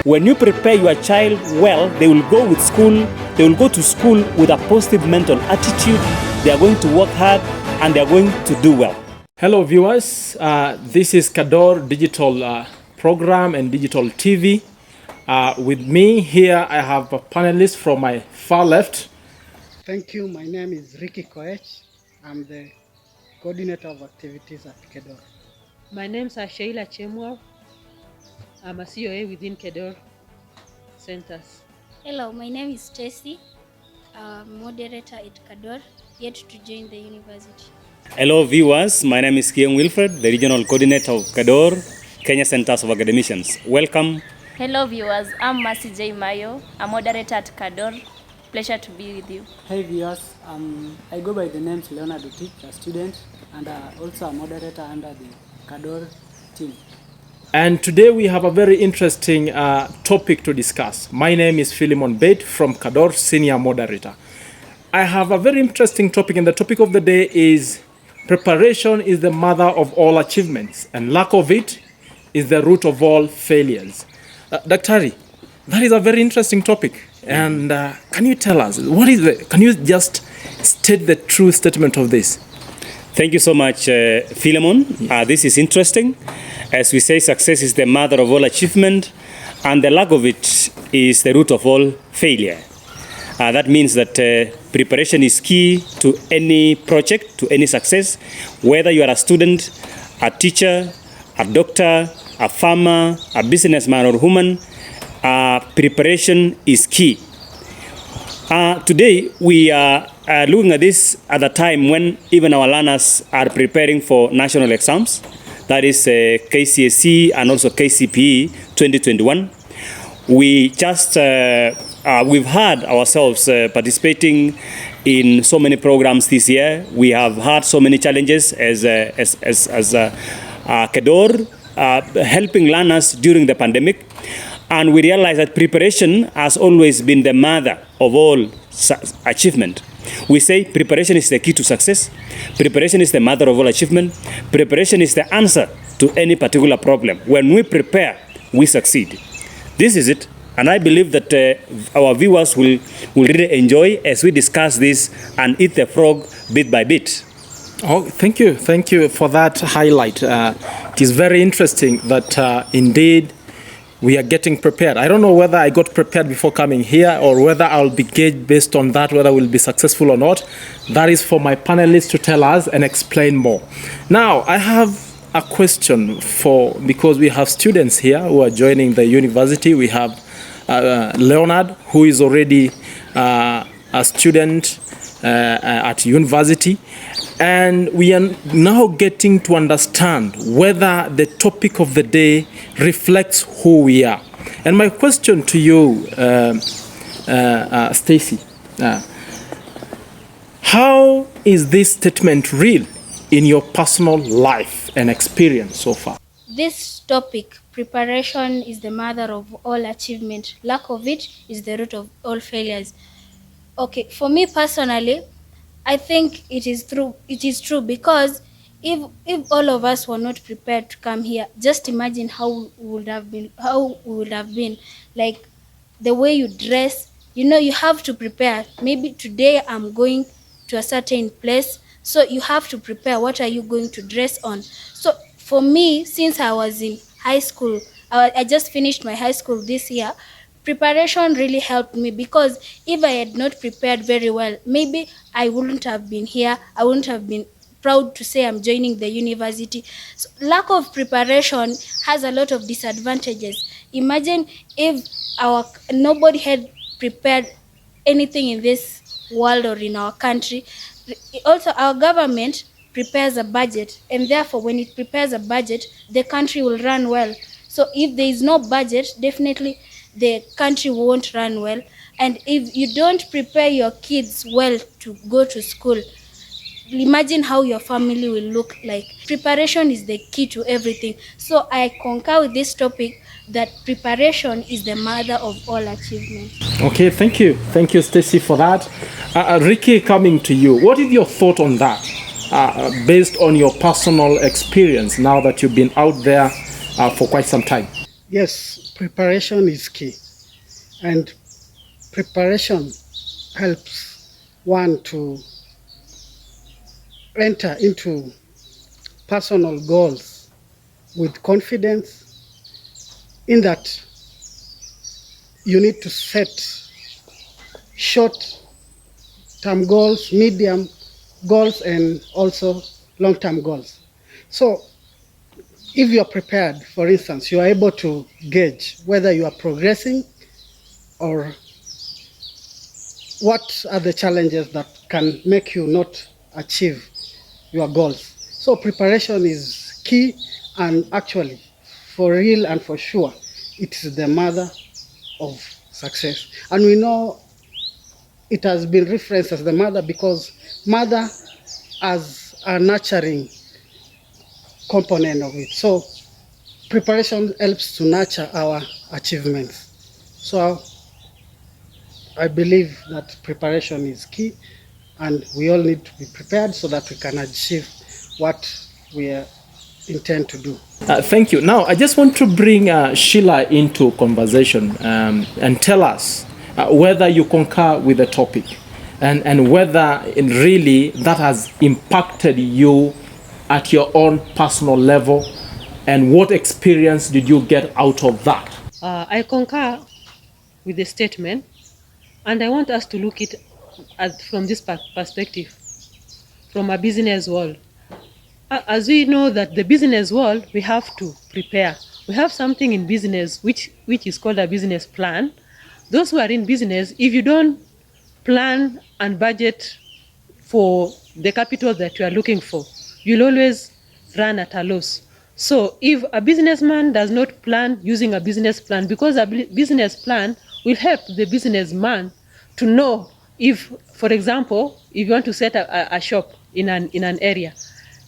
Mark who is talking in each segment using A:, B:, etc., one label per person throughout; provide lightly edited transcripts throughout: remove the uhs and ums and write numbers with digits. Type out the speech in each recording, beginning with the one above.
A: When you prepare your child well, they will go to school with a positive mental attitude. They are going to work hard and they are going to do well.
B: Hello viewers, this is KCADOR digital program and digital TV. With me here I have a panelist from my far left.
C: Thank you. My name is Ricky Koech. I'm the coordinator of activities at KCADOR.
D: My name is Sheila Chemwao. I'm a COA within KCADOR centers.
E: Hello, my name is Stacy. I'm moderator at KCADOR, yet to join the university.
A: Hello viewers, my name is Kian Wilfred, the regional coordinator of KCADOR, Kenya Centers of Academicians. Welcome.
F: Hello viewers, I'm Mercy J. Mayo, a moderator at KCADOR. Pleasure to be with you.
G: Hey viewers, I go by the name Leonard Utik, a student and also a moderator under the KCADOR team.
B: And today we have a very interesting topic to discuss. My name is Philemon Bate from KCADOR, senior moderator. I have a very interesting topic, and the topic of the day is preparation is the mother of all achievements, and lack of it is the root of all failures. Daktari, that is a very interesting topic. And can you tell us, can you just state the true statement of this?
A: Thank you so much, Philemon. This is interesting. As we say, success is the mother of all achievement, and the lack of it is the root of all failure. That means that preparation is key to any project, to any success, whether you are a student, a teacher, a doctor, a farmer, a businessman or woman. Preparation is key. Today we are looking at this at a time when even our learners are preparing for national exams, that is KCSE and also KCPE 2021. We just we've had ourselves participating in so many programs this year. We have had so many challenges as KCADOR helping learners during the pandemic. And we realize that preparation has always been the mother of all achievement. We say preparation is the key to success. Preparation is the mother of all achievement. Preparation is the answer to any particular problem. When we prepare, we succeed. This is it. And I believe that our viewers will really enjoy as we discuss this and eat the frog bit by bit.
B: Oh, thank you. Thank you for that highlight. It is very interesting that indeed we are getting prepared. I don't know whether I got prepared before coming here or whether I'll be gauged based on that, whether we'll be successful or not. That is for my panelists to tell us and explain more. Now, I have a question because we have students here who are joining the university. We have Leonard, who is already a student at university. And we are now getting to understand whether the topic of the day reflects who we are. And my question to you, Stacy, how is this statement real in your personal life and experience so far?
E: This topic, preparation is the mother of all achievement. Lack of it is the root of all failures. Okay, for me personally, I think it is true. It is true because if all of us were not prepared to come here, just imagine how we would have been. Like the way you dress, you have to prepare. Maybe today I'm going to a certain place, so you have to prepare. What are you going to dress on? So for me, since I was in high school, I just finished my high school this year. Preparation really helped me because if I had not prepared very well, maybe I wouldn't have been here. I wouldn't have been proud to say I'm joining the university. So lack of preparation has a lot of disadvantages. Imagine if nobody had prepared anything in this world or in our country. Also, our government prepares a budget, and therefore when it prepares a budget, the country will run well. So if there is no budget, definitely the country won't run well. And if you don't prepare your kids well to go to school, imagine how your family will look like. Preparation is the key to everything. So I concur with this topic that preparation is the mother of all achievement.
B: Okay, thank you. Thank you, Stacy, for that. Ricky, coming to you. What is your thought on that, based on your personal experience now that you've been out there for quite some time?
C: Yes, preparation is key. And preparation helps one to enter into personal goals with confidence, in that you need to set short-term goals, medium goals, and also long-term goals. So if you are prepared, for instance, you are able to gauge whether you are progressing or what are the challenges that can make you not achieve your goals. So preparation is key, and actually, for real and for sure, it is the mother of success. And we know it has been referenced as the mother because mother as a nurturing component of it. So preparation helps to nurture our achievements. So I believe that preparation is key, and we all need to be prepared so that we can achieve what we intend to do.
B: Thank you. Now, I just want to bring Sheila into conversation and tell us whether you concur with the topic and whether really that has impacted you at your own personal level, and what experience did you get out of that?
D: I concur with the statement, and I want us to look at from this perspective, from a business world. As we know that the business world, we have to prepare. We have something in business which is called a business plan. Those who are in business, if you don't plan and budget for the capital that you are looking for, you'll always run at a loss. So if a businessman does not plan using a business plan, because a business plan will help the businessman to know if, for example, if you want to set a shop in an area,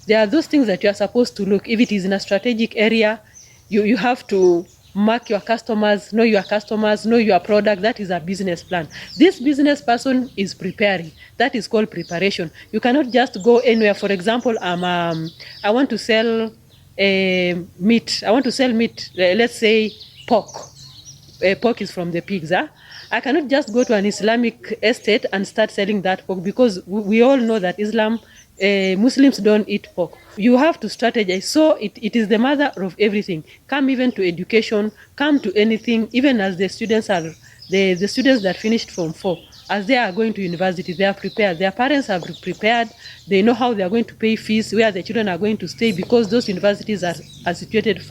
D: there are those things that you are supposed to look. If it is in a strategic area, you have to mark your customers, know your product. That is a business plan. This business person is preparing. That is called preparation. You cannot just go anywhere. For example, I want to sell meat. I want to sell meat. Let's say pork. Pork is from the pigs. I cannot just go to an Islamic estate and start selling that pork, because we all know that Muslims don't eat pork. You have to strategize. So it is the mother of everything. Come even to education, come to anything, even as the students are, the students that finished Form 4, as they are going to university, they are prepared. Their parents are prepared. They know how they are going to pay fees, where the children are going to stay, because those universities are situated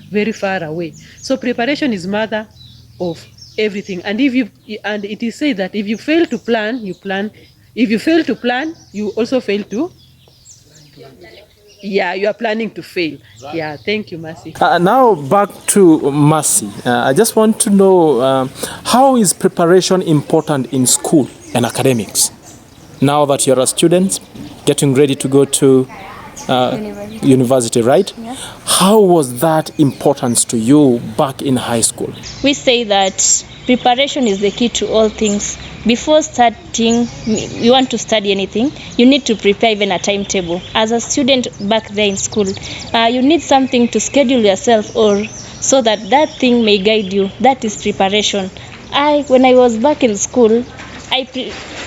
D: very far away. So preparation is mother of everything. And it is said that if you fail to plan, you plan. If you fail to plan, you also fail to. Yeah, you are planning to fail. Yeah, thank you, Mercy.
B: Now back to Mercy. I just want to know how is preparation important in school and academics? Now that you're a student, getting ready to go to university, right?
F: Yeah.
B: How was that importance to you back in high school?
F: We say that preparation is the key to all things. Before starting, you want to study anything, you need to prepare even a timetable. As a student back there in school, you need something to schedule yourself, or so that thing may guide you. That is preparation. When I was back in school,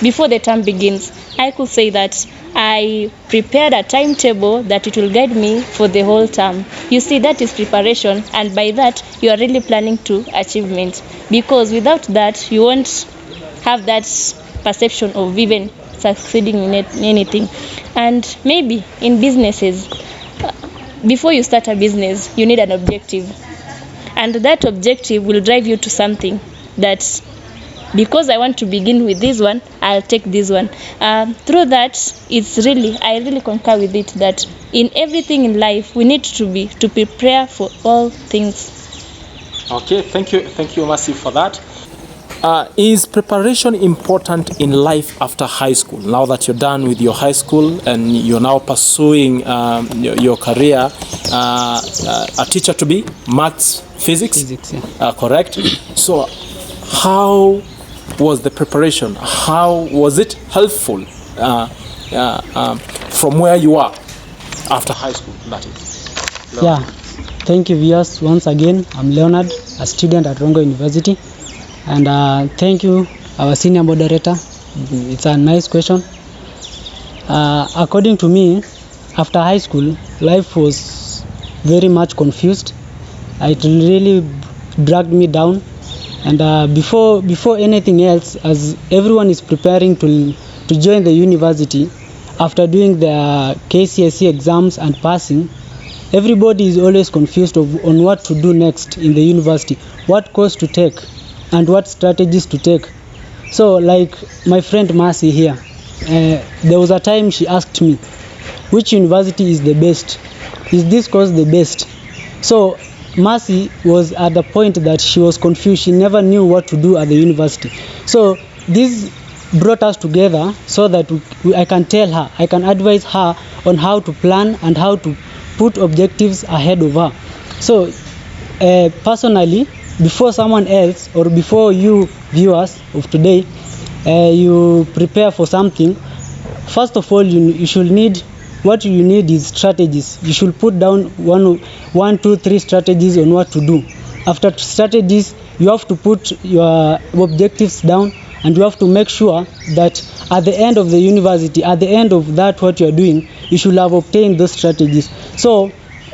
F: before the term begins, I could say that I prepared a timetable that it will guide me for the whole term. You see, that is preparation, and by that you are really planning to achievement, because without that you won't have that perception of even succeeding in anything. And maybe in businesses, before you start a business, you need an objective, and that objective will drive you to something. That because I want to begin with this one, I'll take this one. Through that, I really concur with it, that in everything in life we need to prepare for all things.
B: Okay, thank you, Mercy, for that. Is preparation important in life after high school? Now that you're done with your high school and you're now pursuing your career, a teacher to be, maths, physics, yeah. Correct? So how was the preparation? How was it helpful from where you are after high school, that is?
H: Yeah,
G: Thank you, viewers. Once again, I'm Leonard, a student at Rongo University. And thank you, our senior moderator. It's a nice question. According to me, after high school, life was very much confused. It really dragged me down. And before anything else, as everyone is preparing to join the university, after doing the KCSE exams and passing, everybody is always confused on what to do next in the university, what course to take, and what strategies to take. So, like my friend Mercy here, there was a time she asked me, which university is the best? Is this course the best? So, Mercy was at the point that she was confused. She never knew what to do at the university. So, this brought us together so that I can tell her, I can advise her on how to plan and how to put objectives ahead of her. So, personally, before someone else or before you viewers of today, you prepare for something, first of all, you should need, what you need is strategies. You should put down one, two, three strategies on what to do. After strategies, you have to put your objectives down, and you have to make sure that at the end of the university, at the end of that what you are doing, you should have obtained those strategies. So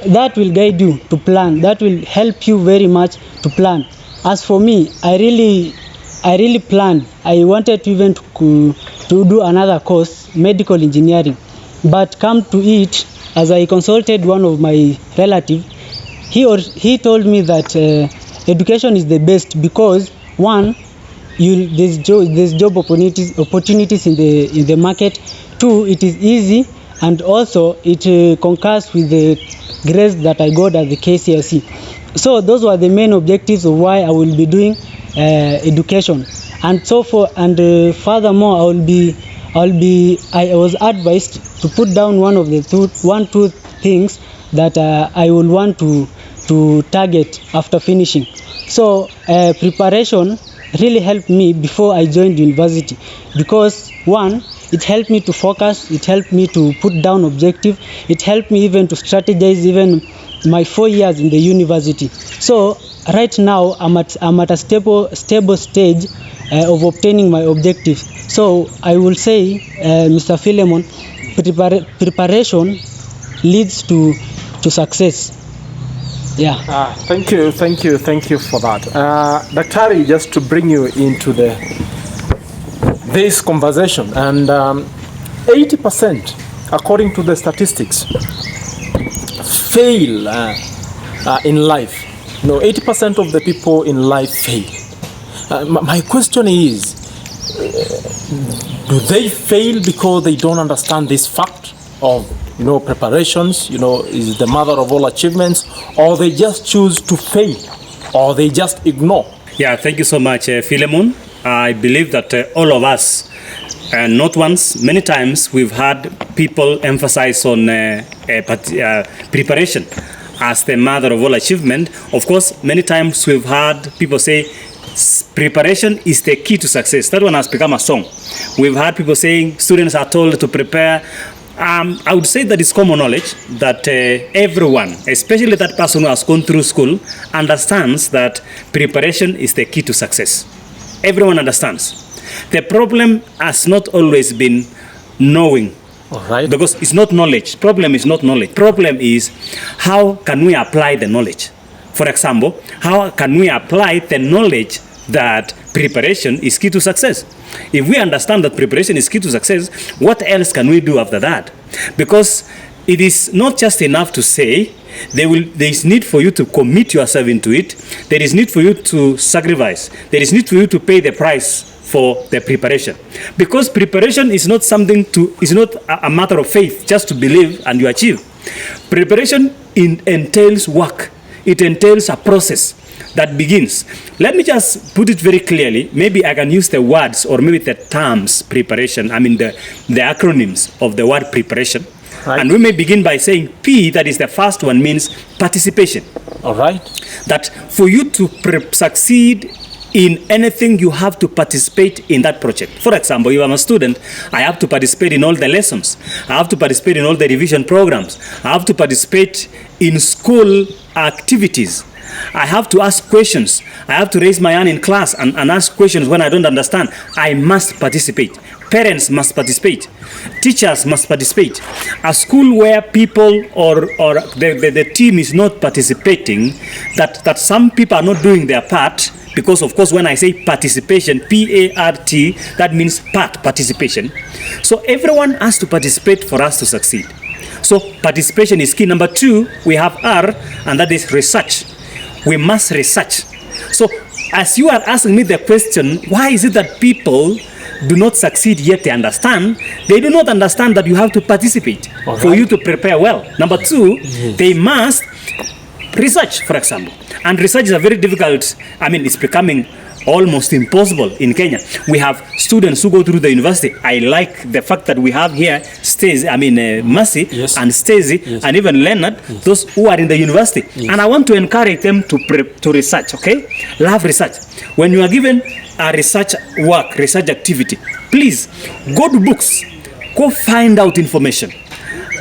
G: that will guide you to plan. That will help you very much to plan. As for me, I really planned. I wanted to even to do another course, medical engineering. But come to it, as I consulted one of my relatives, he told me that education is the best because one, there's job opportunities in the market. Two, it is easy, and also it concurs with the grades that I got at the KCSE. So those were the main objectives of why I will be doing education. And so furthermore, I was advised to put down two things that I will want to target after finishing. So preparation really helped me before I joined university, because one, it helped me to focus, it helped me to put down objective, it helped me even to strategize even my 4 years in the university. So right now I'm at a stable stage of obtaining my objective. So I will say, Mr. Philemon, preparation leads to success. Yeah.
B: Thank you for that. Daktari, just to bring you into this conversation, and 80%, according to the statistics, fail in life. 80% of the people in life fail. My question is, do they fail because they don't understand this fact of preparations, is the mother of all achievements, or they just choose to fail, or they just ignore?
A: Yeah, thank you so much, Philemon. I believe that all of us, not once, many times, we've had people emphasize on preparation as the mother of all achievement. Of course, many times we've had people say preparation is the key to success. That one has become a song. We've had people saying students are told to prepare. I would say that it's common knowledge that everyone, especially that person who has gone through school, understands that preparation is the key to success. Everyone understands. The problem has not always been knowing.
B: All right.
A: Because it's not knowledge. Problem is not knowledge. Problem is how can we apply the knowledge? For example, how can we apply the knowledge that preparation is key to success? If we understand that preparation is key to success, what else can we do after that? Because it is not just enough to say, there is need for you to commit yourself into it. There is need for you to sacrifice. There is need for you to pay the price for the preparation. Because preparation is not is not a matter of faith, just to believe and you achieve. Preparation entails work. It entails a process that begins. Let me just put it very clearly. Maybe I can use the words or maybe the terms preparation. I mean the acronyms of the word preparation.
B: Right.
A: And we may begin by saying P, that is the first one, means participation.
B: All right.
A: That for you to succeed in anything, you have to participate in that project. For example, if I'm a student, I have to participate in all the lessons. I have to participate in all the revision programs. I have to participate in school activities. I have to ask questions. I have to raise my hand in class and ask questions when I don't understand. I must participate. Parents must participate. Teachers must participate. A school where people or the team is not participating, that some people are not doing their part, because of course when I say participation, P-A-R-T, that means participation. So everyone has to participate for us to succeed. So participation is key. Number 2, we have R, and that is research. We must research. So as you are asking me the question, why is it that people do not succeed yet they understand? They do not understand that you have to participate for you to prepare well. Number 2, they must research, for example. And research is a very difficult, it's becoming almost impossible in Kenya. We have students who go through the university. I like the fact that we have here Stacy, Mercy, and Stacy, and even Leonard, those who are in the university. And I want to encourage them to research, okay? Love research. When you are given a research work, research activity, please go to books, go find out information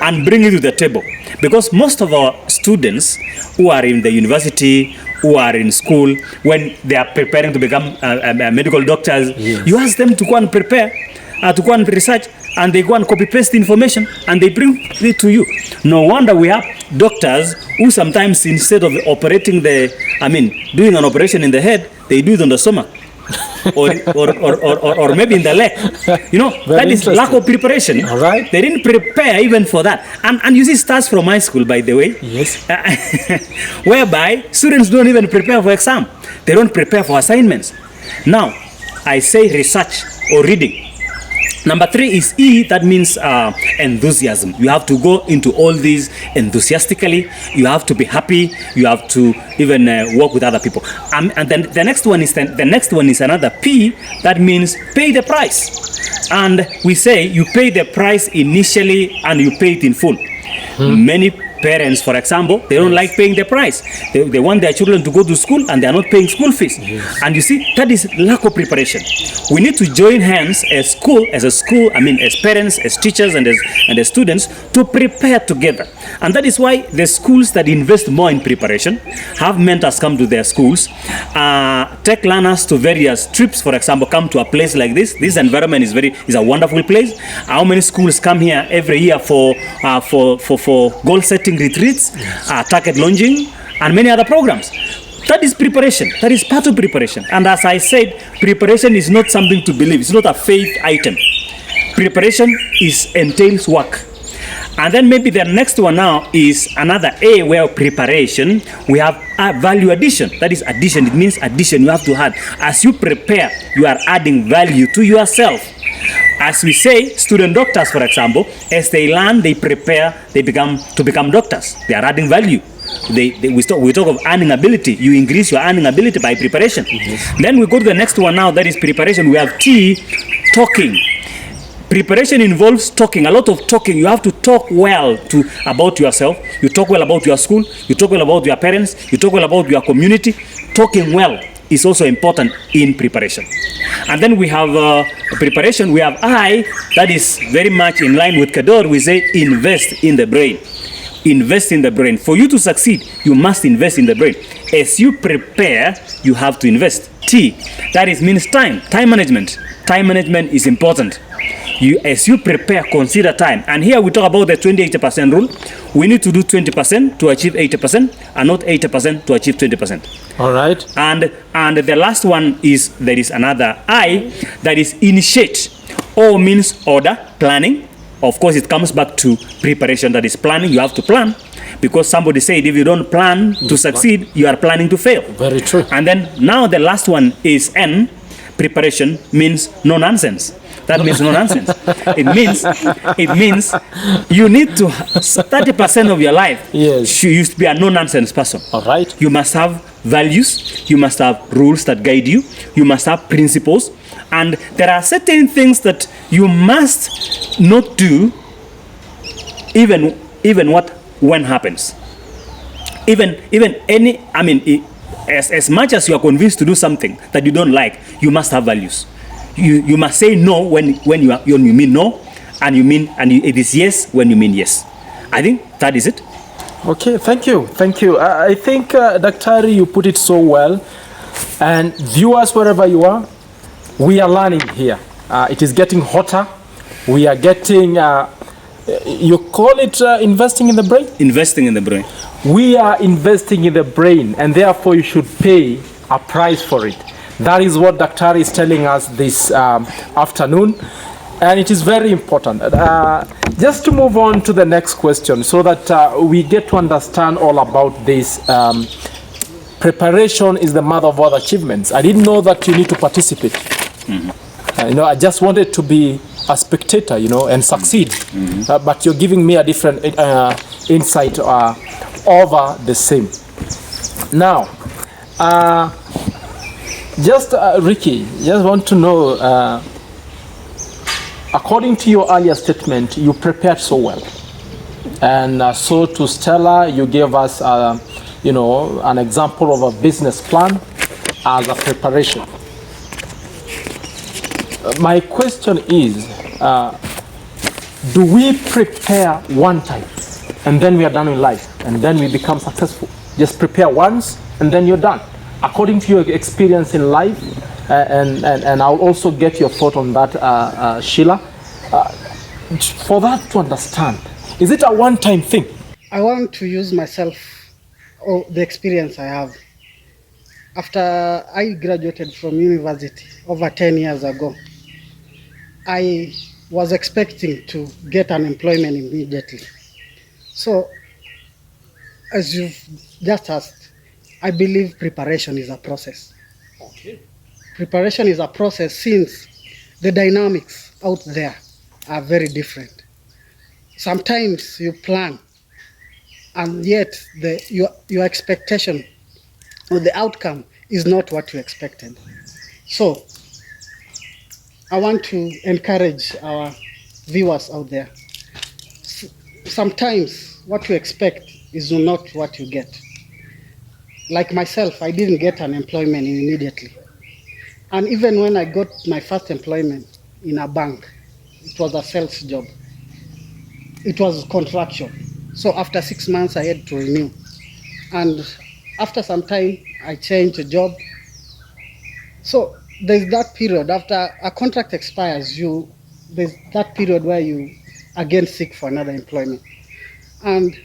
A: and bring it to the table. Because most of our students who are in the university, who are in school, when they are preparing to become medical doctors, you ask them to go and prepare, to go and research, and they go and copy-paste information, and they bring it to you. No wonder we have doctors who sometimes, instead of operating doing an operation in the head, they do it on the stomach. or maybe in the leg. That is lack of preparation.
B: All right.
A: They didn't prepare even for that. And you see, starts from high school, by the way.
B: Yes.
A: Whereby students don't even prepare for exam. They don't prepare for assignments. Now, I say research or reading. Number 3 is E, that means enthusiasm. You have to go into all these enthusiastically. You have to be happy. You have to even work with other people. And then the next one is another P, that means pay the price. And we say you pay the price initially and you pay it in full. Many parents, for example, they don't like paying the price. They want their children to go to school and they are not paying school fees. And you see, that is lack of preparation. We need to join hands as parents, as teachers, and as students to prepare together. And that is why the schools that invest more in preparation have mentors come to their schools, take learners to various trips. For example, come to a place like this. This environment is a wonderful place. How many schools come here every year for goal setting retreats, target launching, and many other programs? That is preparation. That is part of preparation. And as I said, preparation is not something to believe. It's not a faith item. Preparation entails work. And then maybe the next one now is another A, where preparation, we have value addition. That is addition. It means addition. You have to add. As you prepare, you are adding value to yourself. As we say, student doctors, for example, as they learn, they prepare, they become doctors. They are adding value. We talk of earning ability. You increase your earning ability by preparation. Then we go to the next one now, that is preparation. We have T, talking. Preparation involves talking, a lot of talking. You have to talk well about yourself. You talk well about your school. You talk well about your parents. You talk well about your community. Talking well is also important in preparation. And then we have preparation. We have I, that is very much in line with KCADOR. We say invest in the brain. Invest in the brain. For you to succeed, you must invest in the brain. As you prepare, you have to invest. T, that means time. Time management. Time management is important. As you prepare, consider time. And here we talk about the 20-80% rule. We need to do 20% to achieve 80%, and not 80% to achieve 20%.
B: All right.
A: And the last one is, there is another I, that is initiate. O means order, planning. Of course, it comes back to preparation, that is planning. You have to plan, because somebody said if you don't plan to succeed, you are planning to fail.
B: Very true.
A: And then now the last one is N. Preparation means no nonsense. That means no nonsense. It means you need to 30% of your life.
B: Yes.
A: You used to be a no nonsense person.
B: All right.
A: You must have values. You must have rules that guide you. You must have principles. And there are certain things that you must not do, even when happens. As much as you are convinced to do something that you don't like, you must have values. You must say no when you mean no, and it is yes when you mean yes. I think that is it.
B: Okay, thank you. Thank you. I think, Daktari, you put it so well. And viewers, wherever you are, we are learning here. It is getting hotter. We are getting, you call it investing in the brain?
A: Investing in the brain.
B: We are investing in the brain, and therefore you should pay a price for it. That is what Daktari is telling us this afternoon, and it is very important. Just to move on to the next question so that we get to understand all about this. Preparation is the mother of all achievements. I didn't know that you need to participate. I just wanted to be a spectator, and succeed. But you're giving me a different insight over the same. Now, Ricky, just want to know, according to your earlier statement, you prepared so well. And so to Stella, you gave us, an example of a business plan as a preparation. My question is, do we prepare one time and then we are done with life and then we become successful? Just prepare once and then you're done. According to your experience in life, and I'll also get your thought on that, Sheila, for that to understand, is it a one-time thing?
C: I want to use myself or the experience I have. After I graduated from university over 10 years ago, I was expecting to get unemployment immediately. So, as you've just asked, I believe preparation is a process.
B: Okay.
C: Preparation is a process since the dynamics out there are very different. Sometimes you plan and yet your expectation or the outcome is not what you expected. So I want to encourage our viewers out there. Sometimes what you expect is not what you get. Like myself, I didn't get unemployment immediately. And even when I got my first employment in a bank, it was a sales job. It was contractual. So after 6 months, I had to renew. And after some time, I changed the job. So there's that period. After a contract expires, there's that period where you again seek for another employment. And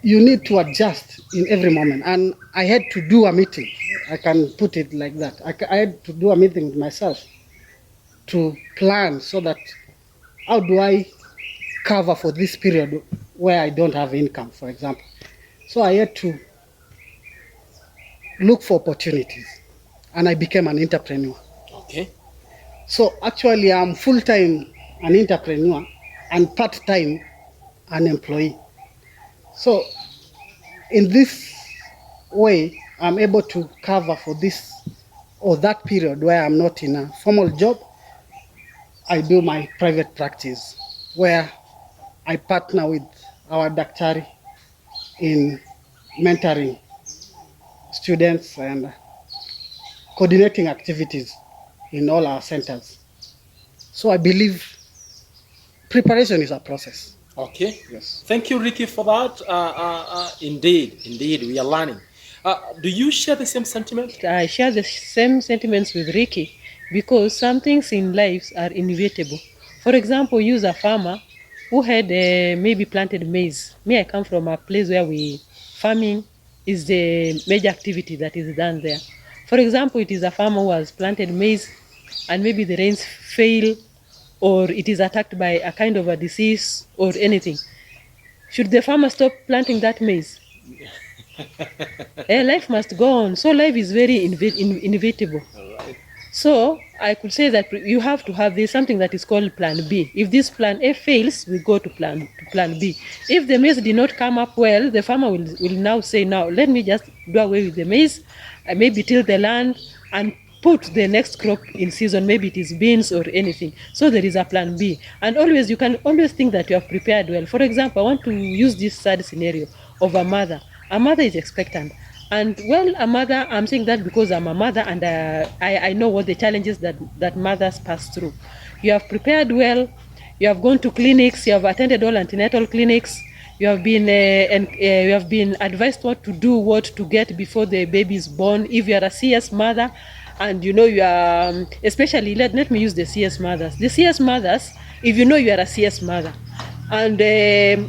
C: you need to adjust in every moment. And I had to do a meeting. I can put it like that. I had to do a meeting with myself to plan so that how do I cover for this period where I don't have income, for example. So I had to look for opportunities and I became an entrepreneur.
B: Okay.
C: So actually I'm full-time an entrepreneur and part-time an employee. So in this way, I'm able to cover for this or that period where I'm not in a formal job. I do my private practice where I partner with our daktari in mentoring students and coordinating activities in all our centers. So I believe preparation is a process.
B: Okay.
C: Yes.
B: Thank you, Ricky, for that. Indeed, we are learning. Do you share the same sentiment?
D: I share the same sentiments with Ricky because some things in life are inevitable. For example, use a farmer who had maybe planted maize. Me, I come from a place where farming is the major activity that is done there. For example, it is a farmer who has planted maize and maybe the rains fail or it is attacked by a kind of a disease or anything. Should the farmer stop planting that maize? Life must go on. So life is very inevitable.
B: Right.
D: So I could say that you have to have this something that is called plan B. If this plan A fails, we go to plan B. If the maize did not come up well, the farmer will now say, now let me just do away with the maize, maybe till the land and put the next crop in season, maybe it is beans or anything. So there is a plan B. And always, you can always think that you have prepared well. For example, I want to use this sad scenario of a mother. A mother is expectant. And well, a mother, I'm saying that because I'm a mother and I know what the challenges that mothers pass through. You have prepared well, you have gone to clinics, you have attended all antenatal clinics, you have been you have been advised what to do, what to get before the baby is born. If you are a CS mother, and you know you are, especially let me use the CS mothers. The CS mothers, if you know you are a CS mother, and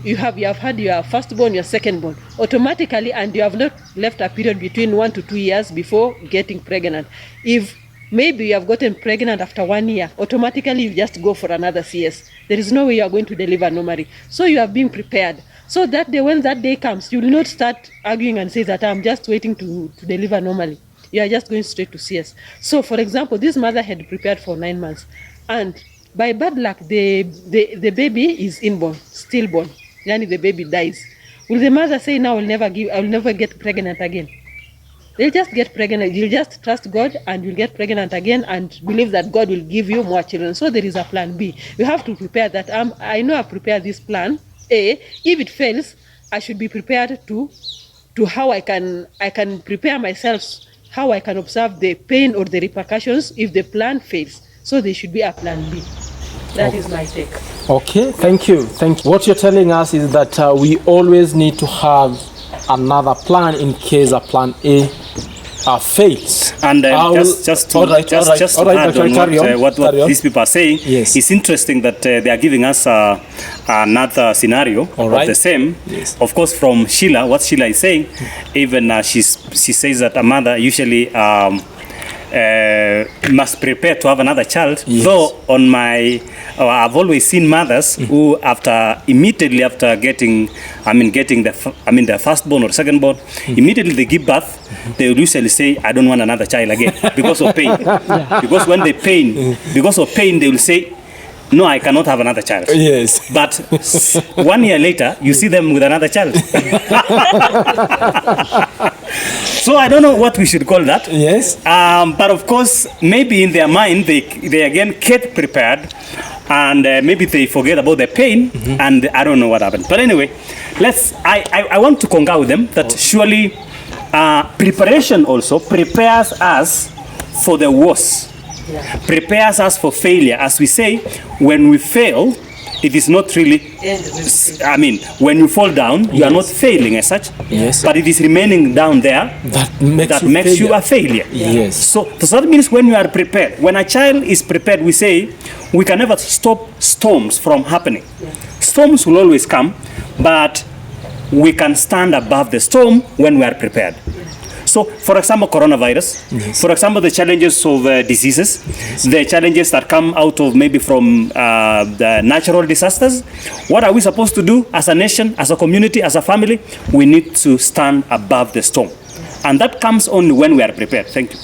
D: you have had your firstborn, your secondborn, automatically, and you have not left a period between 1 to 2 years before getting pregnant. If maybe you have gotten pregnant after 1 year, automatically you just go for another CS. There is no way you are going to deliver normally. So you have been prepared. So that day, when that day comes, you will not start arguing and say that I'm just waiting to deliver normally. You are just going straight to CS. So for example, this mother had prepared for 9 months, and by bad luck, the baby is inborn, stillborn. Yani the baby dies. Will the mother say, now I will never get pregnant again? They'll just get pregnant. You'll just trust God and you'll get pregnant again and believe that God will give you more children. So there is a plan B. You have to prepare that. I know I've prepared this plan A. If it fails, I should be prepared to how I can prepare myself, how I can observe the pain or the repercussions if the plan fails. So there should be a plan B. That is my take.
B: Okay, thank you. What you're telling us is that we always need to have another plan in case a plan A fails.
A: And just to add on what these people are saying,
B: yes.
A: It's interesting that they are giving us another scenario of the same.
B: Yes.
A: Of course, from Sheila, what Sheila is saying, even she says that a mother usually must prepare to have another child.
B: Yes.
A: Though I've always seen mothers who immediately after getting their firstborn or secondborn, immediately they give birth, they will usually say, I don't want another child again because of pain. Because of pain, they will say, no, I cannot have another child.
B: Yes.
A: But 1 year later, you see them with another child. So I don't know what we should call that.
B: Yes.
A: But of course, maybe in their mind, they again get prepared, and maybe they forget about the pain, and I don't know what happened. But anyway, I want to concur with them that surely preparation also prepares us for the worst. Prepares us for failure. As we say, when we fail, it is not really, when you fall down, you are not failing as such,
B: yes,
A: but it is remaining down there that makes you a failure.
B: Yes.
A: So that means when you are prepared, when a child is prepared, we say we can never stop storms from happening. Storms will always come, but we can stand above the storm when we are prepared. So, for example, coronavirus,
B: yes,
A: for example, the challenges of diseases, yes, the challenges that come out of maybe from the natural disasters. What are we supposed to do as a nation, as a community, as a family? We need to stand above the storm. And that comes only when we are prepared. Thank you.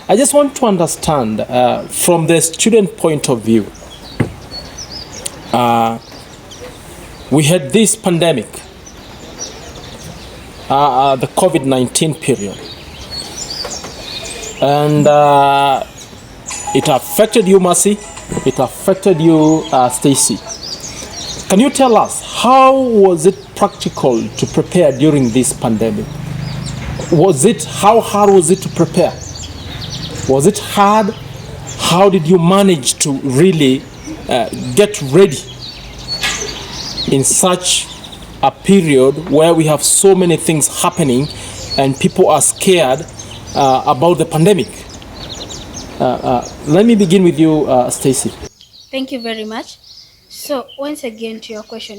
B: I just want to understand from the student point of view, we had this pandemic, the COVID-19 period. And it affected you, Mercy. It affected you, Stacy. Can you tell us how was it practical to prepare during this pandemic? How hard was it to prepare? Was it hard? How did you manage to really get ready in such a period where we have so many things happening and people are scared about the pandemic? Let me begin with you, Stacy.
E: Thank you very much. So once again to your question,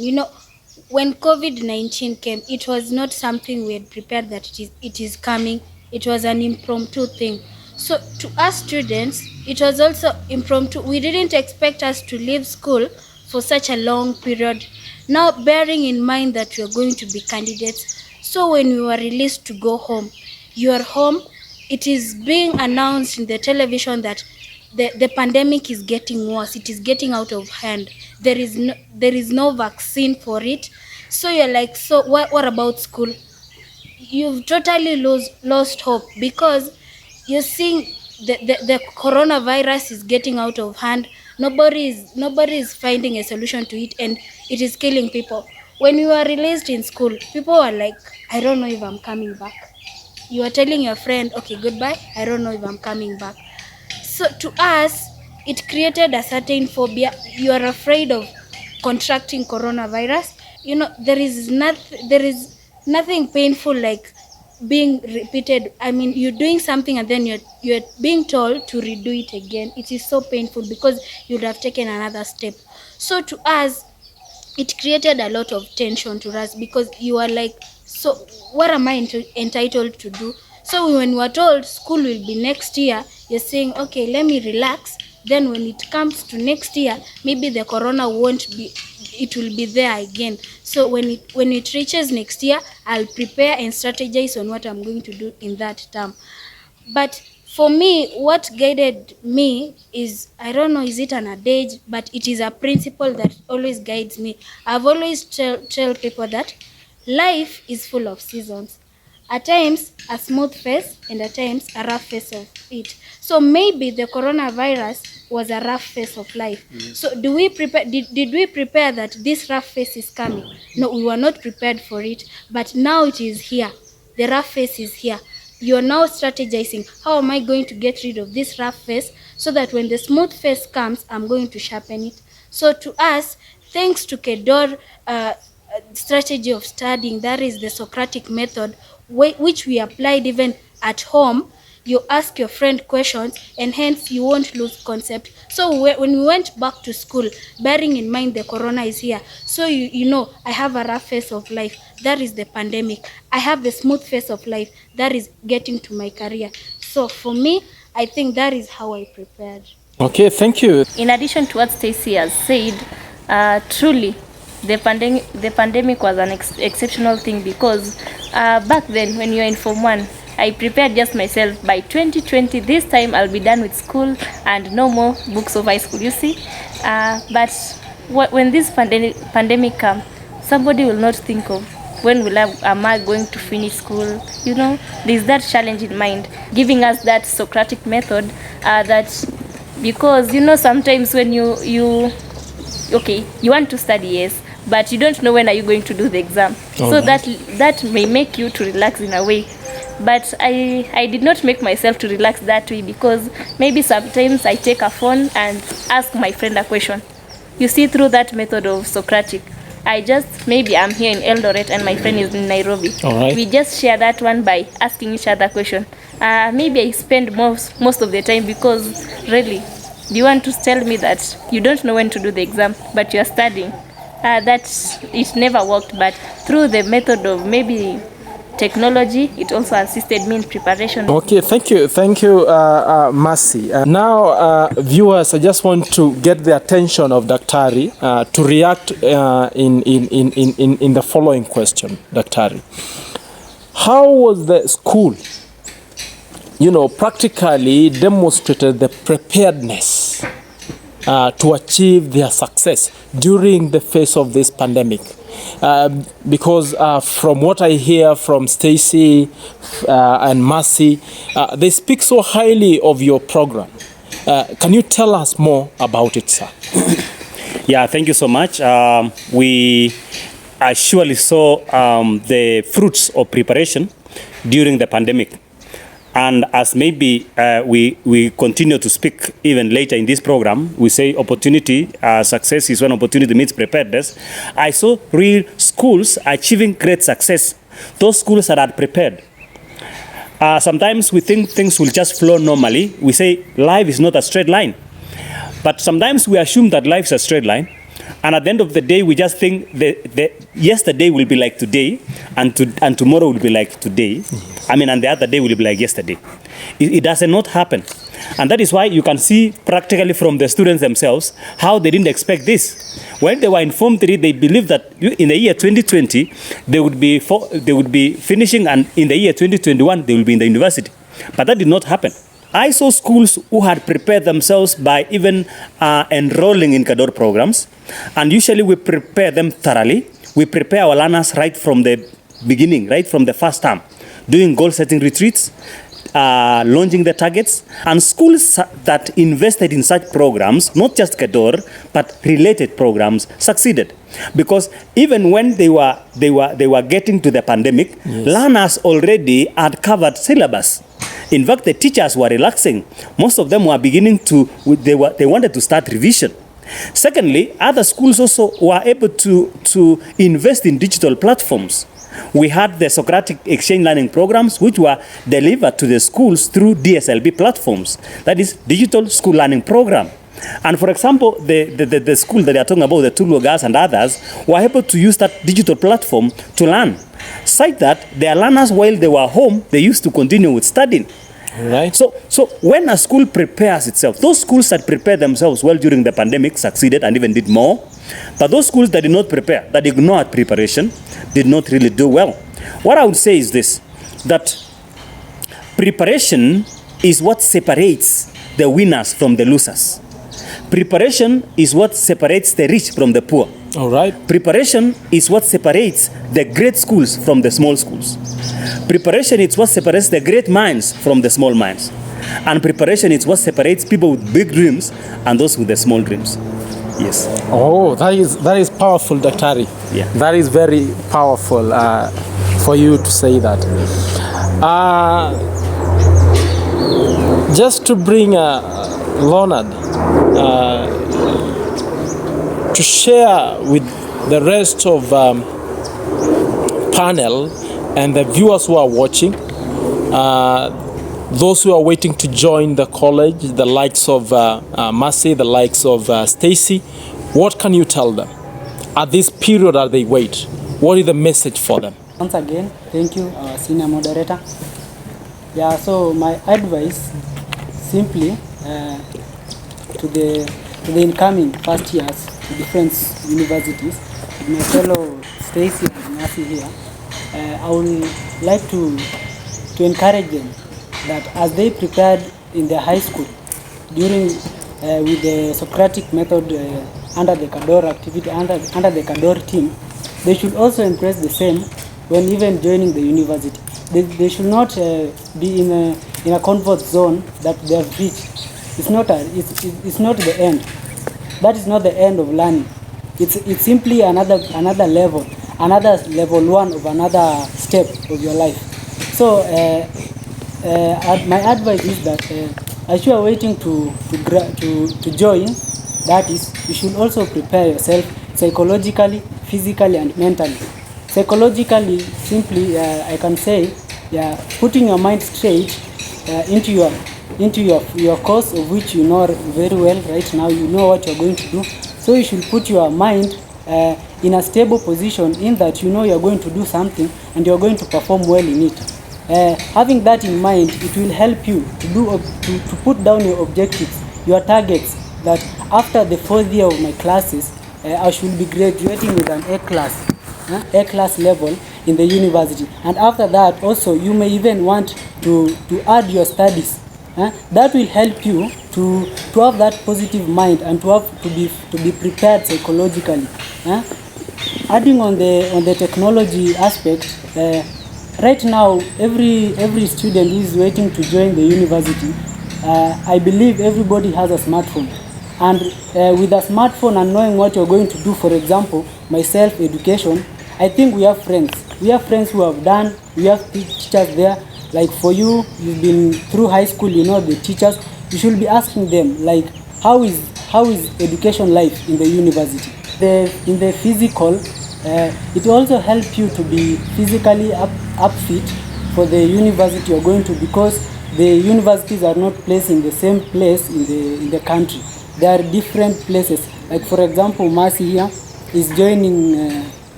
E: when COVID-19 came, it was not something we had prepared that it is coming. It was an impromptu thing. So to us students, it was also impromptu. We didn't expect us to leave school for such a long period. Now, bearing in mind that we are going to be candidates, so when we were released to go home, you are home. It is being announced in the television that the pandemic is getting worse. It is getting out of hand. There is no vaccine for it. So you're like, so what about school? You've totally lost hope because you're seeing the coronavirus is getting out of hand. Nobody is finding a solution to it, and it is killing people. When you were released in school, people were like, I don't know if I'm coming back. You are telling your friend, okay, goodbye, I don't know if I'm coming back. So to us, it created a certain phobia. You are afraid of contracting coronavirus there is nothing painful like being repeated. I mean, you're doing something and then you're being told to redo it again. It is so painful because you'd have taken another step. So to us, it created a lot of tension to us because you are like, so what am I entitled to do? So when we were told school will be next year, you're saying, okay, let me relax. Then when it comes to next year, maybe the corona won't be, it will be there again. So when it reaches next year, I'll prepare and strategize on what I'm going to do in that term. But for me, what guided me is, I don't know, is it an adage, but it is a principle that always guides me. I've always tell people that life is full of seasons. At times, a smooth face, and at times, a rough face of it. So maybe the coronavirus was a rough face of life. So do we prepare? Did we prepare that this rough face is coming? No, we were not prepared for it. But now it is here. The rough face is here. You are now strategizing, how am I going to get rid of this rough face so that when the smooth face comes, I'm going to sharpen it. So to us, thanks to KCADOR strategy of studying, that is the Socratic method, which we applied even at home. You ask your friend questions and hence you won't lose concept. So when we went back to school, bearing in mind the corona is here, so you know, I have a rough face of life, that is the pandemic. I have the smooth face of life, that is getting to my career. So for me, I think that is how I prepared.
B: Okay, thank you.
F: In addition to what Stacy has said, truly, the pandemic was an exceptional thing because back then when you're in Form 1, I prepared just myself. By 2020, this time I'll be done with school and no more books of high school, you see. But when this pandemic comes, somebody will not think of when am I going to finish school. You know, there's that challenge in mind, giving us that Socratic method that, because, you know, sometimes when you want to study, yes, but you don't know when are you going to do the exam. So that may make you to relax in a way. But I did not make myself to relax that way because maybe sometimes I take a phone and ask my friend a question. You see, through that method of Socratic, maybe I'm here in Eldoret and my friend is in Nairobi.
B: Right.
F: We just share that one by asking each other a question. Maybe I spend most of the time because really, do you want to tell me that you don't know when to do the exam, but you are studying? That it never worked, but through the method of maybe technology, it also assisted me in preparation.
B: Okay, thank you, Mercy. Now, viewers, I just want to get the attention of Daktari to react in the following question, Daktari. How was the school, practically demonstrated the preparedness to achieve their success during the phase of this pandemic? Because from what I hear from Stacy and Mercy, they speak so highly of your program. Can you tell us more about it, sir?
A: Yeah, thank you so much. We surely saw the fruits of preparation during the pandemic. And as maybe we continue to speak even later in this program, we say opportunity, success is when opportunity meets preparedness. I saw real schools achieving great success. Those schools that are prepared. Sometimes we think things will just flow normally. We say life is not a straight line. But sometimes we assume that life is a straight line. And at the end of the day, we just think that yesterday will be like today, and tomorrow will be like today. Yes. And the other day will be like yesterday. It does not happen. And that is why you can see practically from the students themselves how they didn't expect this. When they were in Form 3, they believed that in the year 2020, they would be finishing, and in the year 2021, they will be in the university. But that did not happen. I saw schools who had prepared themselves by even enrolling in KCADOR programs. And usually we prepare them thoroughly. We prepare our learners right from the beginning, right from the first term, doing goal-setting retreats, launching the targets. And schools that invested in such programs, not just KCADOR, but related programs, succeeded. Because even when they were getting to the pandemic, yes, learners already had covered syllabus. In fact, the teachers were relaxing. Most of them were beginning they wanted to start revision. Secondly, other schools also were able to invest in digital platforms. We had the Socratic Exchange Learning Programs, which were delivered to the schools through DSLB platforms, that is, Digital School Learning Program. And for example, the school that they are talking about, the Tulu Girls and others, were able to use that digital platform to learn, such that their learners, while they were home, they used to continue with studying.
B: Right.
A: So when a school prepares itself, those schools that prepared themselves well during the pandemic succeeded and even did more. But those schools that did not prepare, that ignored preparation, did not really do well. What I would say is this, that preparation is what separates the winners from the losers. Preparation is what separates the rich from the poor.
B: All right.
A: Preparation is what separates the great schools from the small schools. Preparation is what separates the great minds from the small minds. And preparation is what separates people with big dreams and those with the small dreams. Yes.
B: Oh, that is powerful, Daktari.
A: Yeah.
B: That is very powerful for you to say that. Just to bring Leonard to share with the rest of panel and the viewers who are watching, those who are waiting to join the college, the likes of Mercy, the likes of Stacy, what can you tell them at this period as they wait? What is the message for them?
H: Once again, thank you, senior moderator. Yeah, so my advice simply to the incoming first years to different universities, with my fellow Stacy and Mercy here, I would like to encourage them that as they prepared in their high school during with the Socratic method under the KCADOR activity, under the KCADOR team, they should also impress the same when even joining the university. They should not be in a comfort zone that they have reached. It's not the end. That is not the end of learning. It's simply another level, another level one of another step of your life. So my advice is that as you are waiting to join, that is, you should also prepare yourself psychologically, physically, and mentally. Psychologically, simply, I can say, putting your mind straight into your course, of which you know very well right now. You know what you're going to do. So you should put your mind in a stable position, in that you know you're going to do something and you're going to perform well in it. Having that in mind, it will help you to put down your objectives, your targets, that after the 4th year of my classes, I should be graduating with an A class level in the university. And after that also, you may even want to add your studies. That will help you to have that positive mind and to be prepared psychologically. Adding on the technology aspect, right now every student who is waiting to join the university, I believe everybody has a smartphone. And with a smartphone and knowing what you're going to do, for example, myself, education, I think we have friends. We have friends who have done, we have teachers there. Like for you, you've been through high school, you know the teachers. You should be asking them, like, how is education life in the university? In the physical, it also helps you to be physically up fit for the university you're going to, because the universities are not placed in the same place in the country. There are different places. Like for example, Mercy here is joining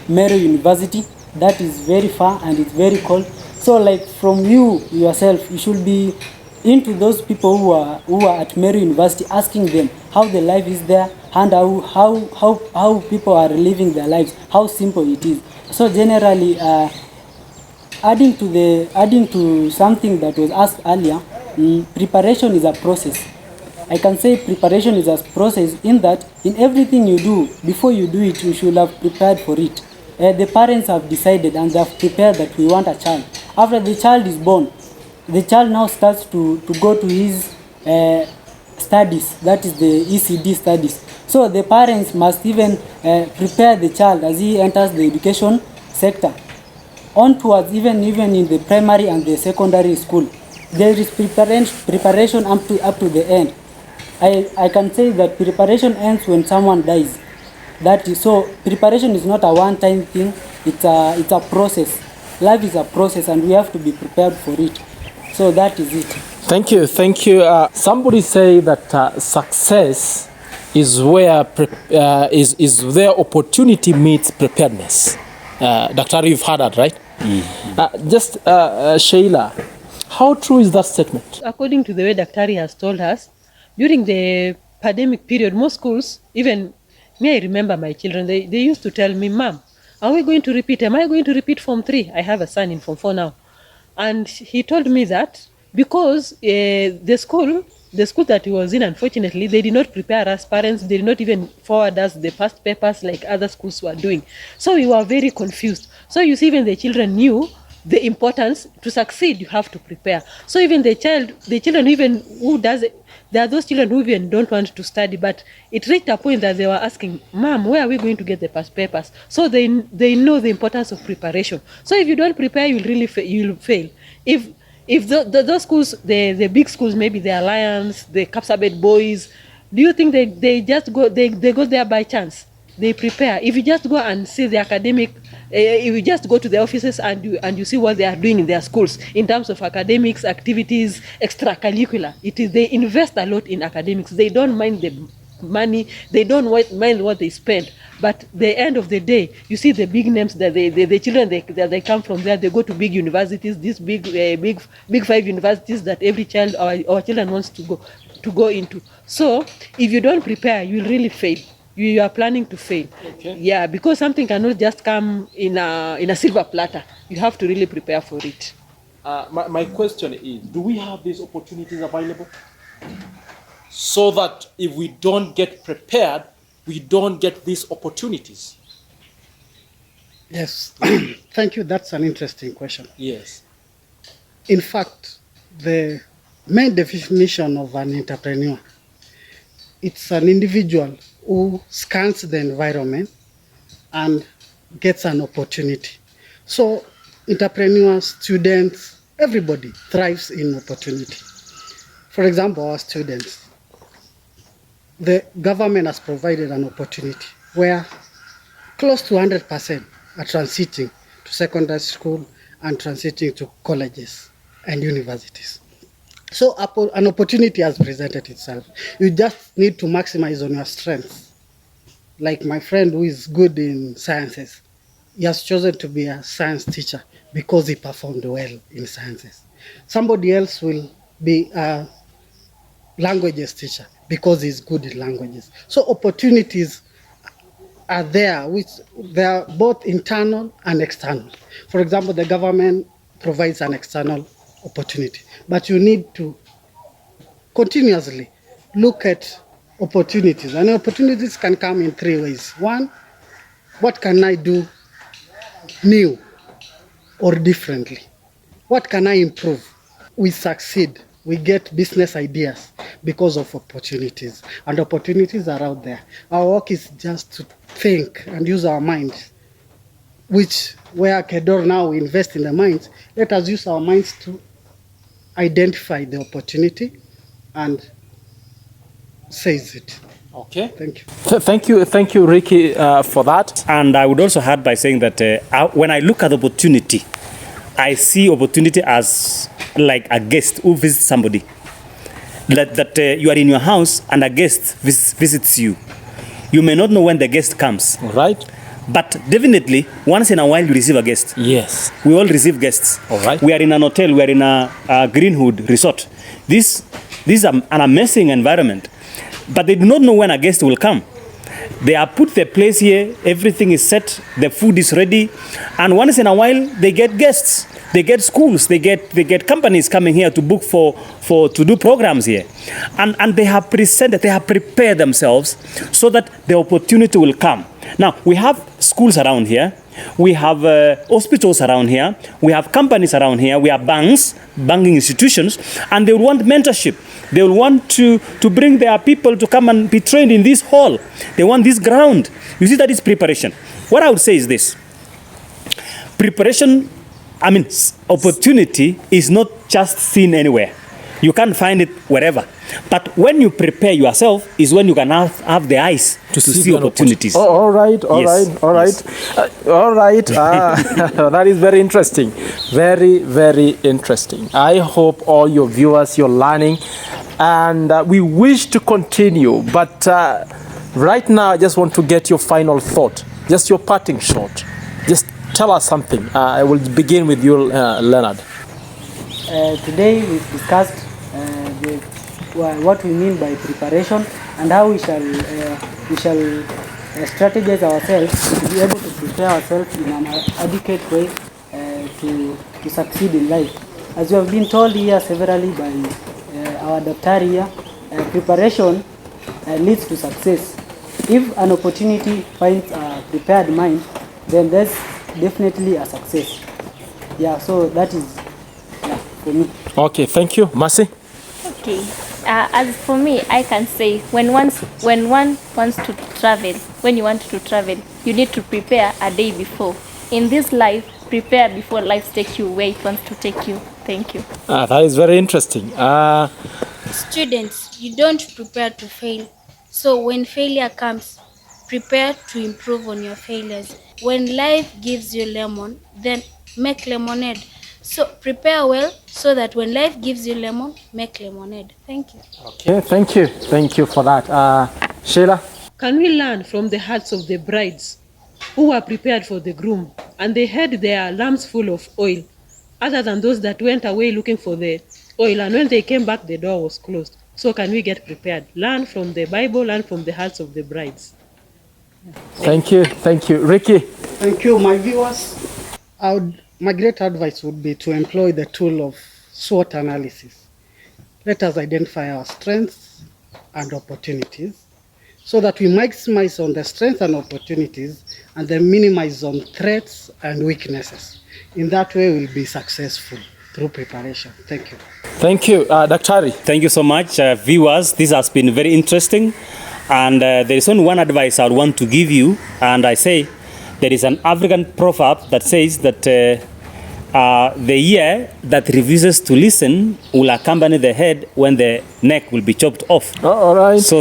H: Meru University. That is very far and it's very cold. So like from you yourself, you should be into those people who are at Meru University, asking them how the life is there and how people are living their lives, how simple it is. So generally, adding to something that was asked earlier, preparation is a process. I can say preparation is a process in that in everything you do, before you do it, you should have prepared for it. The parents have decided and they have prepared that we want a child. After the child is born, the child now starts to go to his studies, that is the ECD studies. So the parents must even prepare the child as he enters the education sector. Onwards, even in the primary and the secondary school, there is preparation up to the end. I can say that preparation ends when someone dies. That is, so preparation is not a one-time thing. It's a process. Life is a process, and we have to be prepared for it. So that is it.
B: Thank you. Somebody say that success is where is where opportunity meets preparedness. Dr. You've heard that, right? Just Sheila, how true is that statement?
D: According to the way Daktari has told us, during the pandemic period, most schools, even me, I remember my children, they used to tell me, Mom, are we going to repeat? Am I going to repeat Form 3? I have a son in Form 4 now. And he told me that because the school that he was in, unfortunately, they did not prepare us parents. They did not even forward us the past papers like other schools were doing. So we were very confused. So you see, even the children knew the importance to succeed. You have to prepare. So even the children even who does it, there are those children who even don't want to study, but it reached a point that they were asking, Mom, where are we going to get the past papers? So they know the importance of preparation. So if you don't prepare, you'll fail. If those schools, the big schools, maybe the Alliance, the Kapsabet boys, do you think they just go there by chance? They prepare. If you just go and see the academic, if you just go to the offices and you see what they are doing in their schools in terms of academics, activities, extracurricular, they invest a lot in academics. They don't mind the money, they don't mind what they spend. But the end of the day, you see the big names that the children they come from there, they go to big universities, these big 5 universities that every child, our children wants to go into. So if you don't prepare, you will really fail. You are planning to fail. Okay. Yeah, because something cannot just come in a silver platter. You have to really prepare for it.
B: My question is, do we have these opportunities available? So that if we don't get prepared, we don't get these opportunities.
C: Yes, thank you. That's an interesting question.
B: Yes.
C: In fact, the main definition of an entrepreneur, it's an individual who scans the environment and gets an opportunity. So entrepreneurs, students, everybody thrives in opportunity. For example, our students, the government has provided an opportunity where close to 100% are transiting to secondary school and transiting to colleges and universities. So an opportunity has presented itself. You just need to maximize on your strengths. Like my friend who is good in sciences, he has chosen to be a science teacher because he performed well in sciences. Somebody else will be a languages teacher because he's good in languages. So opportunities are there, which they are both internal and external. For example, the government provides an external opportunity, but you need to continuously look at opportunities, and opportunities can come in 3 ways. One, what can I do new or differently? What can I improve? We succeed, we get business ideas because of opportunities, and opportunities are out there. Our work is just to think and use our minds, which where KCADOR now we invest in the minds. Let us use our minds to identify the opportunity and seize it.
B: Okay.
C: Thank you.
B: Thank you, Ricky, for that.
A: And I would also add by saying that when I look at opportunity, I see opportunity as like a guest who visits somebody. That you are in your house and a guest visits you. You may not know when the guest comes.
B: Right.
A: But definitely, once in a while you receive a guest.
B: Yes.
A: We all receive guests.
B: All right.
A: We are in an hotel, we are in a Greenwood resort. This is an amazing environment. But they do not know when a guest will come. They are put their place here, everything is set, the food is ready, and once in a while they get guests. They get schools, they get companies coming here to book to do programs here. And they have prepared themselves so that the opportunity will come. Now, we have schools around here, we have hospitals around here, we have companies around here, we have banking institutions, and they will want mentorship. They will want to bring their people to come and be trained in this hall. They want this ground. You see, that is preparation. What I would say is this. Opportunity is not just seen anywhere. You can't find it wherever. But when you prepare yourself is when you can have the eyes to see opportunities.
B: All right. That is very interesting. Very, very interesting. I hope all your viewers, you're learning, and we wish to continue. But right now, I just want to get your final thought, just your parting shot. Just tell us something. I will begin with you, Leonard.
H: Today we've discussed what we mean by preparation and how we shall strategize ourselves to be able to prepare ourselves in an adequate way to succeed in life. As we have been told here severally by our doctor here, preparation leads to success. If an opportunity finds a prepared mind, then there's definitely a success. Yeah, so that is for me.
B: Okay, thank you. Mercy?
F: Okay. As for me, I can say when one wants to travel, when you want to travel, you need to prepare a day before. In this life, prepare before life takes you where it wants to take you. Thank you.
B: That is very interesting.
E: Students, you don't prepare to fail. So when failure comes, prepare to improve on your failures. When life gives you lemon, then make lemonade. So prepare well so that when life gives you lemon, make lemonade. Thank you.
B: Okay, thank you. Thank you for that. Sheila?
D: Can we learn from the hearts of the brides who were prepared for the groom and they had their lamps full of oil, other than those that went away looking for the oil, and when they came back, the door was closed? So can we get prepared? Learn from the Bible, learn from the hearts of the brides.
B: Thank you. Thank you. Ricky?
C: Thank you, my viewers. My great advice would be to employ the tool of SWOT analysis. Let us identify our strengths and opportunities so that we maximize on the strengths and opportunities and then minimize on threats and weaknesses. In that way, we'll be successful through preparation. Thank you.
B: Thank you. Daktari?
A: Thank you so much, viewers. This has been very interesting. And there is only one advice I would want to give you. And I say, there is an African proverb that says that the ear that refuses to listen will accompany the head when the neck will be chopped off.
B: Oh, all right.
A: So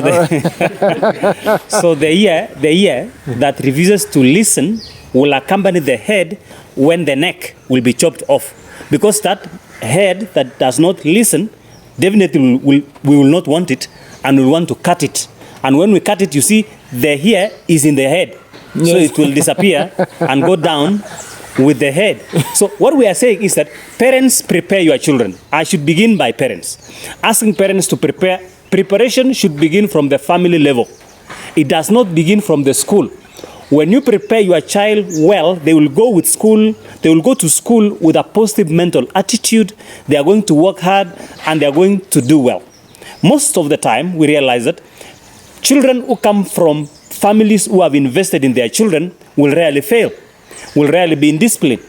A: the ear that refuses to listen will accompany the head when the neck will be chopped off. Because that head that does not listen, definitely we will not want it, and we want to cut it. And when we cut it, you see, the ear is in the head. Yes. So it will disappear and go down with the head. So what we are saying is that parents, prepare your children. I should begin by parents. Asking parents to prepare. Preparation should begin from the family level. It does not begin from the school. When you prepare your child well, they will go to school with a positive mental attitude. They are going to work hard and they are going to do well. Most of the time, we realize that children who come from families who have invested in their children will rarely fail, will rarely be indisciplined.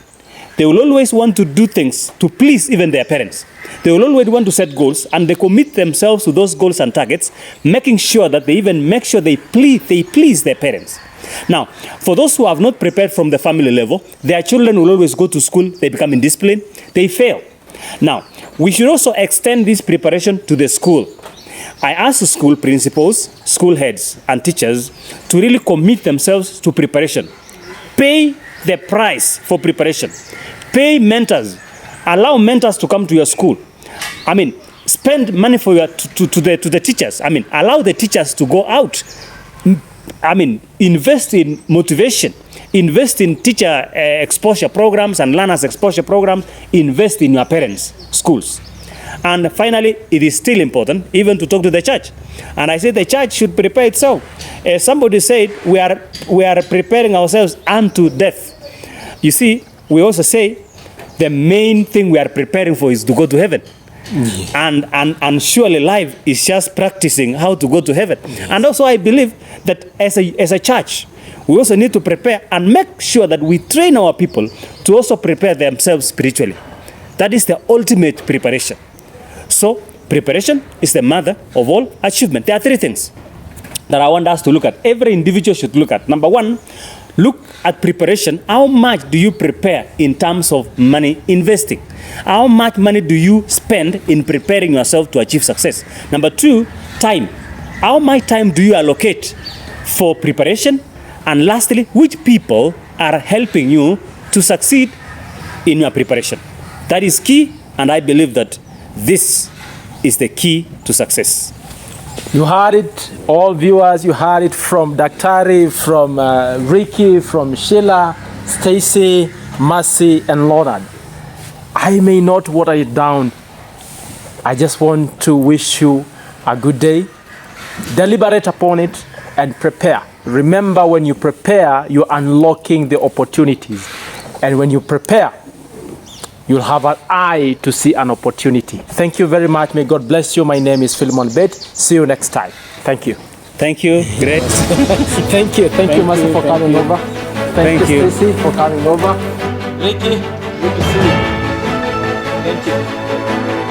A: They will always want to do things to please even their parents. They will always want to set goals, and they commit themselves to those goals and targets, making sure that they even make sure they please their parents. Now, for those who have not prepared from the family level, their children will always go to school, they become indisciplined, they fail. Now, we should also extend this preparation to the school. I ask school principals, school heads, and teachers to really commit themselves to preparation. Pay the price for preparation. Pay mentors. Allow mentors to come to your school. I mean, spend money for to the teachers. I mean, allow the teachers to go out. I mean, invest in motivation. Invest in teacher exposure programs and learners exposure programs. Invest in your parents' schools. And finally, it is still important even to talk to the church. And I say the church should prepare itself. Somebody said we are preparing ourselves unto death. You see, we also say the main thing we are preparing for is to go to heaven. Yes. And surely life is just practicing how to go to heaven. Yes. And also I believe that as a church, we also need to prepare and make sure that we train our people to also prepare themselves spiritually. That is the ultimate preparation. So preparation is the mother of all achievement. There are three things that I want us to look at. Every individual should look at. Number one, look at preparation. How much do you prepare in terms of money investing? How much money do you spend in preparing yourself to achieve success? Number 2, time. How much time do you allocate for preparation? And lastly, which people are helping you to succeed in your preparation? That is key, and I believe that this is the key to success.
B: You heard it, all viewers, you heard it from Daktari, from Ricky, from Sheila, Stacy, Mercy, and Leonard. I may not water it down. I just want to wish you a good day. Deliberate upon it and prepare. Remember, when you prepare, you're unlocking the opportunities. And when you prepare, you'll have an eye to see an opportunity. Thank you very much. May God bless you. My name is Philemon Bet. See you next time. Thank you.
A: Thank you. Great.
B: Thank you. Thank you, Mercy, for coming over. Thank you, Stacy, for coming over. Ricky, good to see you. Thank you.